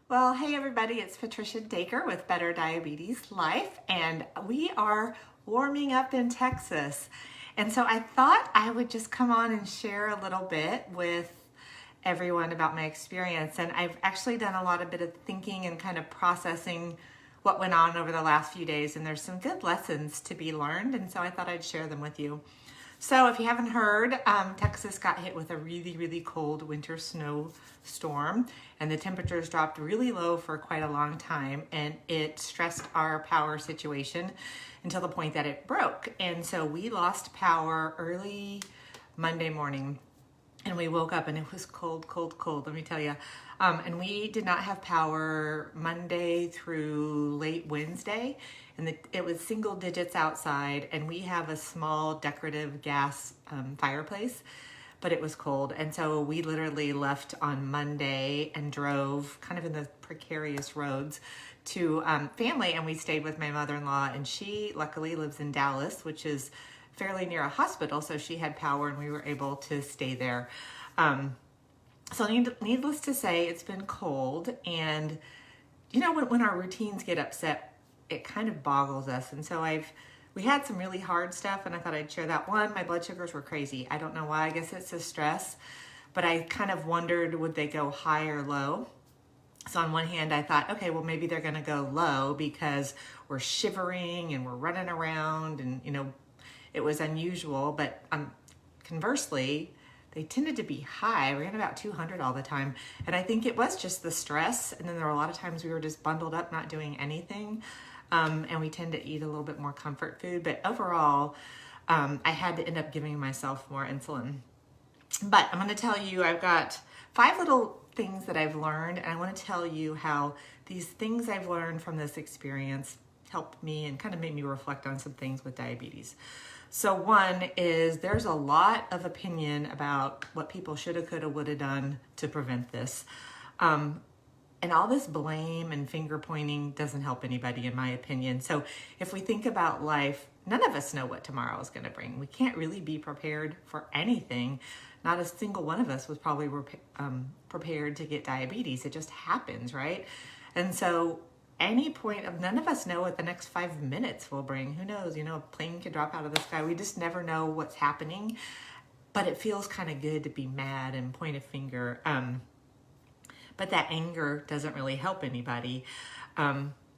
Well, hey everybody, it's Patricia Dacre with Better Diabetes Life, and we are warming up in Texas. And so I thought I would just come on and share a little bit with everyone about my experience. And I've actually done a bit of thinking and kind of processing what went on over the last few days, and there's some good lessons to be learned, and so I thought I'd share them with you. So if you haven't heard, Texas got hit with a really, really cold winter snowstorm, and the temperatures dropped really low for quite a long time, and it stressed our power situation until the point that it broke. And so we lost power early Monday morning, and we woke up and it was cold, cold, cold, let me tell you. And we did not have power Monday through late Wednesday, and it was single digits outside, and we have a small decorative gas fireplace, but it was cold. And so we literally left on Monday and drove kind of in the precarious roads to family, and we stayed with my mother-in-law, and she luckily lives in Dallas, which is fairly near a hospital, so she had power and we were able to stay there. So needless to say, it's been cold, and you know, when our routines get upset, it kind of boggles us. And so we had some really hard stuff, and I thought I'd share that. One, my blood sugars were crazy. I don't know why, I guess it's the stress, but I kind of wondered, would they go high or low? So on one hand, I thought, okay, well, maybe they're gonna go low because we're shivering and we're running around, and you know, it was unusual. But conversely, they tended to be high. We ran about 200 all the time. And I think it was just the stress. And then there were a lot of times we were just bundled up, not doing anything. And we tend to eat a little bit more comfort food. But overall, I had to end up giving myself more insulin. But I'm going to tell you, I've got 5 little things that I've learned. And I want to tell you how these things I've learned from this experience helped me and kind of made me reflect on some things with diabetes. So one is there's a lot of opinion about what people shoulda, coulda, woulda done to prevent this. And all this blame and finger pointing doesn't help anybody, in my opinion. So if we think about life, none of us know what tomorrow is going to bring. We can't really be prepared for anything. Not a single one of us was probably prepared to get diabetes. It just happens, right? And so any point of, none of us know what the next 5 minutes will bring. Who knows? You know, a plane could drop out of the sky. We just never know what's happening. But it feels kind of good to be mad and point a finger. But that anger doesn't really help anybody.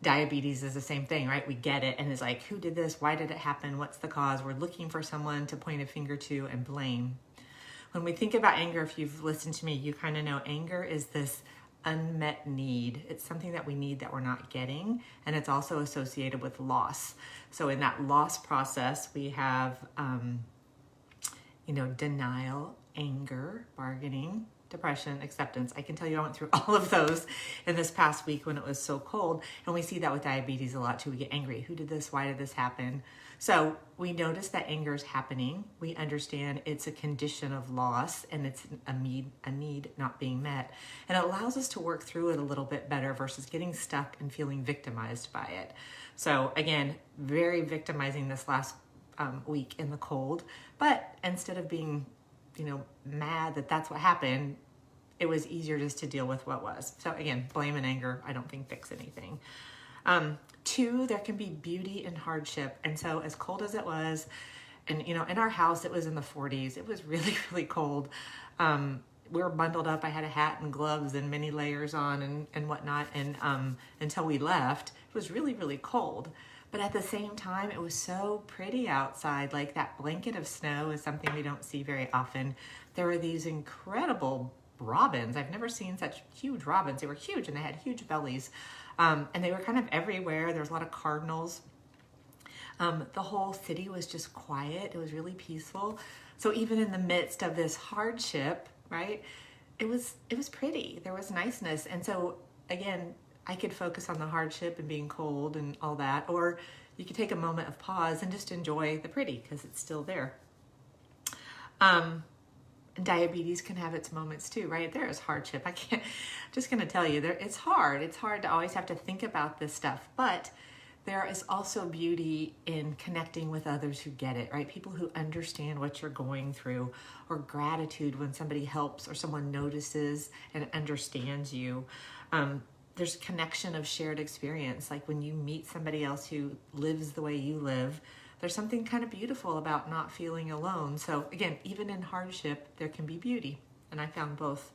Diabetes is the same thing, right? We get it, and it's like, who did this? Why did it happen? What's the cause? We're looking for someone to point a finger to and blame. When we think about anger, if you've listened to me, you kind of know anger is this unmet need. It's something that we need that we're not getting, and it's also associated with loss. So in that loss process, we have, denial, anger, bargaining, depression, acceptance. I can tell you I went through all of those in this past week when it was so cold, and we see that with diabetes a lot too. We get angry. Who did this? Why did this happen? So we notice that anger is happening. We understand it's a condition of loss, and it's a need not being met. And it allows us to work through it a little bit better versus getting stuck and feeling victimized by it. So again, very victimizing this last week in the cold. But instead of being, mad that that's what happened, it was easier just to deal with what was. So again, blame and anger, I don't think fix anything. 2, there can be beauty in hardship. And so as cold as it was, and in our house, it was in the 40s. It was really, really cold. We were bundled up. I had a hat and gloves and many layers on and whatnot. And until we left, it was really, really cold. But at the same time, it was so pretty outside. Like that blanket of snow is something we don't see very often. There were these incredible robins. I've never seen such huge robins. They were huge and they had huge bellies. And they were kind of everywhere. There was a lot of cardinals. The whole city was just quiet. It was really peaceful. So even in the midst of this hardship, right, it was pretty. There was niceness. And so again, I could focus on the hardship and being cold and all that, or you could take a moment of pause and just enjoy the pretty because it's still there. Diabetes can have its moments too, right? There is hardship. Just going to tell you, it's hard. It's hard to always have to think about this stuff, but there is also beauty in connecting with others who get it, right? People who understand what you're going through, or gratitude when somebody helps or someone notices and understands you. there's connection of shared experience. Like when you meet somebody else who lives the way you live, there's something kind of beautiful about not feeling alone. So again, even in hardship, there can be beauty. And I found both.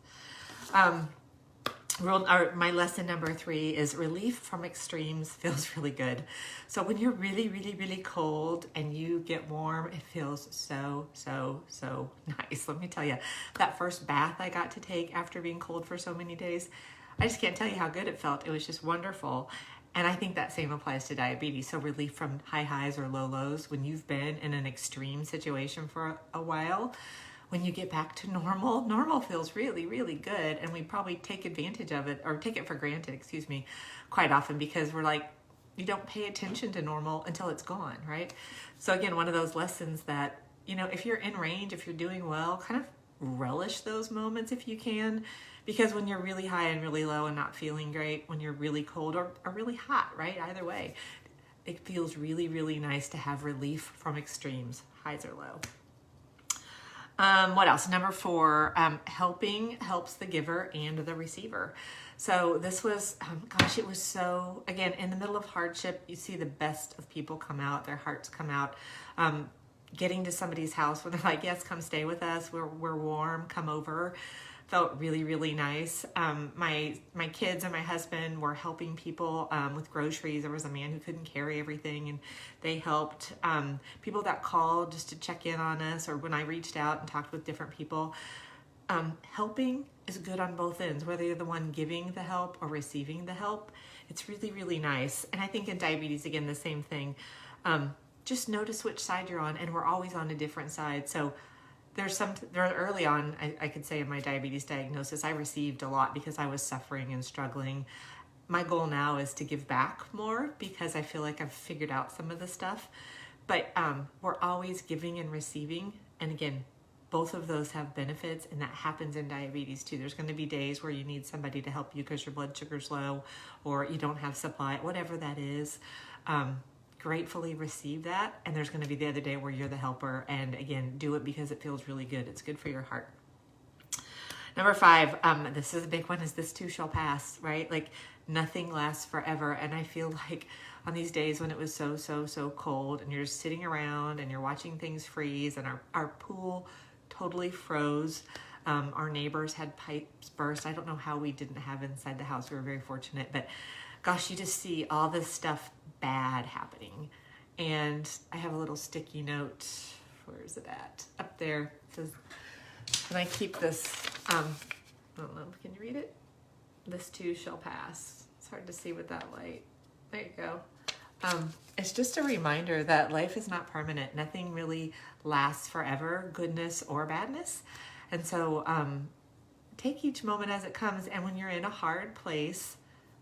My lesson number 3 is relief from extremes feels really good. So when you're really, really, really cold and you get warm, it feels so, so, so nice. Let me tell you, that first bath I got to take after being cold for so many days, I just can't tell you how good it felt. It was just wonderful. And I think that same applies to diabetes. So relief from high highs or low lows when you've been in an extreme situation for a while. When you get back to normal feels really, really good. And we probably take advantage of it, or take it for granted, quite often, because we're like, you don't pay attention to normal until it's gone, right? So again, one of those lessons that, if you're in range, if you're doing well, kind of relish those moments if you can, because when you're really high and really low and not feeling great, when you're really cold or really hot, right? Either way, it feels really, really nice to have relief from extremes, highs or low. What else? Number 4, helping helps the giver and the receiver. So this was, it was so, again, in the middle of hardship, you see the best of people come out, their hearts come out. Getting to somebody's house where they're like, yes, come stay with us. We're warm, come over. Felt really, really nice. My kids and my husband were helping people with groceries. There was a man who couldn't carry everything, and they helped. People that called just to check in on us, or when I reached out and talked with different people. Helping is good on both ends, whether you're the one giving the help or receiving the help. It's really, really nice. And I think in diabetes, again, the same thing. Just notice which side you're on, and we're always on a different side. So there early on, I could say in my diabetes diagnosis, I received a lot because I was suffering and struggling. My goal now is to give back more because I feel like I've figured out some of the stuff. But we're always giving and receiving. And again, both of those have benefits, and that happens in diabetes too. There's going to be days where you need somebody to help you because your blood sugar's low or you don't have supply, whatever that is. Gratefully receive that, and there's going to be the other day where you're the helper, and again, do it because it feels really good. It's good for your heart. Number 5, this is a big one, is this too shall pass, right? Like nothing lasts forever. And I feel like on these days when it was so, so, so cold and you're just sitting around and you're watching things freeze, and our pool totally froze. Our neighbors had pipes burst. I don't know how we didn't have inside the house. We were very fortunate, but gosh, you just see all this stuff bad happening. And I have a little sticky note. Where is it at? Up there. It says, and I keep this, I don't know, can you read it? This too shall pass. It's hard to see with that light. There you go. It's just a reminder that life is not permanent. Nothing really lasts forever, goodness or badness. And so take each moment as it comes. And when you're in a hard place,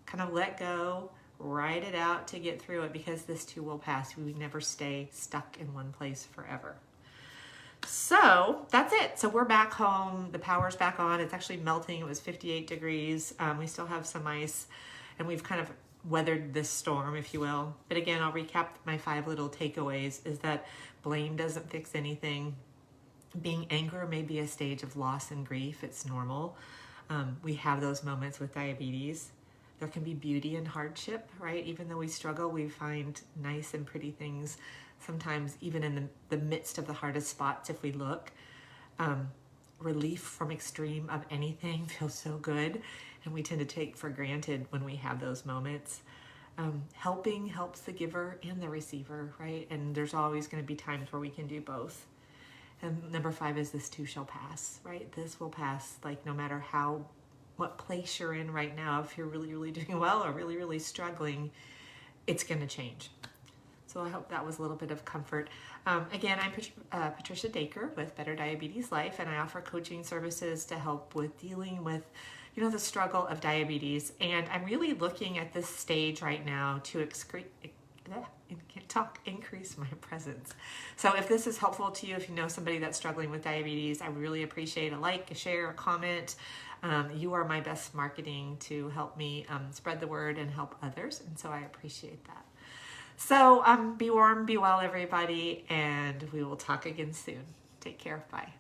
kind of let go, ride it out to get through it, because this too will pass. We never stay stuck in one place forever. So that's it. So we're back home. The power's back on. It's actually melting. It was 58 degrees. We still have some ice, and we've kind of weathered this storm, if you will. But again, I'll recap my 5 little takeaways, is that blame doesn't fix anything. Being angry may be a stage of loss and grief. It's normal. We have those moments with diabetes. There can be beauty in hardship, right? Even though we struggle, we find nice and pretty things, sometimes even in the midst of the hardest spots if we look. Relief from extreme of anything feels so good, and we tend to take for granted when we have those moments. Helping helps the giver and the receiver, right? And there's always going to be times where we can do both. And number 5 is this too shall pass, right? This will pass, like no matter what place you're in right now. If you're really, really doing well or really, really struggling, it's going to change. So I hope that was a little bit of comfort. Again, I'm Patricia Dacre with Better Diabetes Life, and I offer coaching services to help with dealing with, the struggle of diabetes. And I'm really looking at this stage right now to increase my presence. So if this is helpful to you, if you know somebody that's struggling with diabetes, I would really appreciate a like, a share, a comment. You are my best marketing to help me spread the word and help others. And so I appreciate that. So be warm, be well, everybody, and we will talk again soon. Take care. Bye.